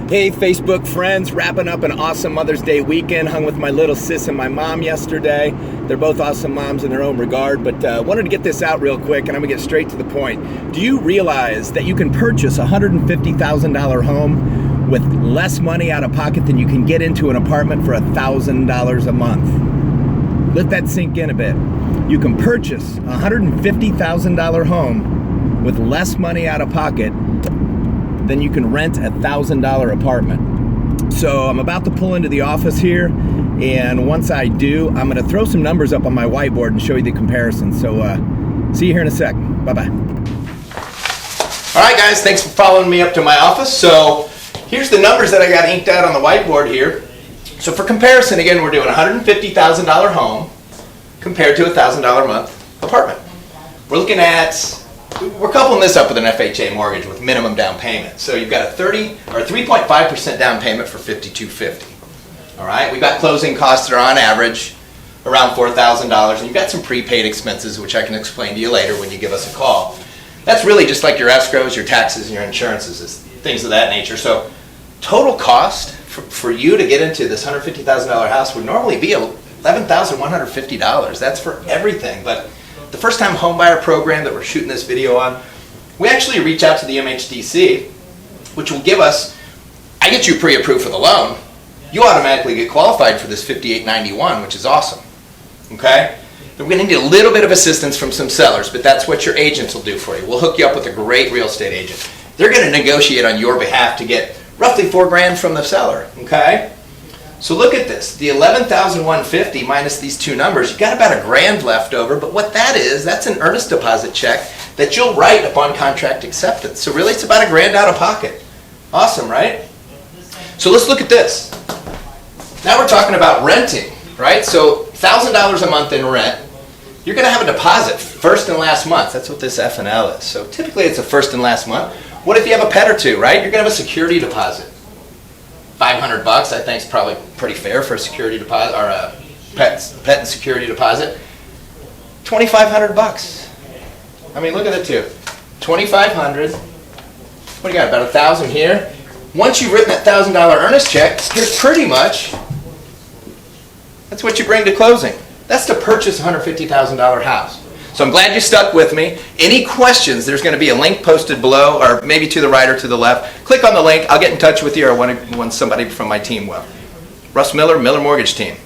Hey Facebook friends, wrapping up an awesome Mother's Day weekend. Hung with my little sis and my mom yesterday. They're both awesome moms in their own regard, but wanted to get this out real quick and I'm gonna get straight to the point. Do you realize that you can purchase a $150,000 home with less money out of pocket than you can get into an apartment for $1,000 a month? Let that sink in a bit. You can purchase a $150,000 home with less money out of pocket then you can rent a $1,000 apartment. So I'm about to pull into the office here, and once I do, I'm gonna throw some numbers up on my whiteboard and show you the comparison. So see you here in a sec. Bye-bye. All right guys, thanks for following me up to my office. So here's the numbers that I got inked out on the whiteboard here. So for comparison, again, we're doing a $150,000 home compared to a $1,000 a month apartment. We're looking at We're coupling this up with an FHA mortgage with minimum down payment. So you've got a 3.5% down payment for $5,250. All right, we've got closing costs that are on average around $4,000, and you've got some prepaid expenses, which I can explain to you later when you give us a call. That's really just like your escrows, your taxes, and your insurances, things of that nature. So total cost for you to get into this $150,000 house would normally be $11,150. That's for everything, but the first time homebuyer program that we're shooting this video on, we actually reach out to the MHDC, which will give us, I get you pre-approved for the loan, you automatically get qualified for this $5,891, which is awesome, okay? We're going to need a little bit of assistance from some sellers, but that's what your agents will do for you. We'll hook you up with a great real estate agent. They're going to negotiate on your behalf to get roughly $4,000 from the seller, okay? So look at this, the $11,150 minus these two numbers, you've got about $1,000 left over, but what that is, that's an earnest deposit check that you'll write upon contract acceptance. So really it's about $1,000 out of pocket. Awesome, right? So let's look at this. Now we're talking about renting, right? So $1,000 a month in rent, you're gonna have a deposit first and last month. That's what this F&L is. So typically it's a first and last month. What if you have a pet or two, right? You're gonna have a security deposit. $500 I think is probably pretty fair for a security deposit or a pet and security deposit. $2,500. I mean, look at the two. $2,500. What do you got? About $1,000 here. Once you've written that $1,000 earnest check, here's pretty much that's what you bring to closing. That's to purchase a $150,000 house. So I'm glad you stuck with me. Any questions, there's going to be a link posted below or maybe to the right or to the left. Click on the link. I'll get in touch with you or when somebody from my team will. Russ Miller, Miller Mortgage Team.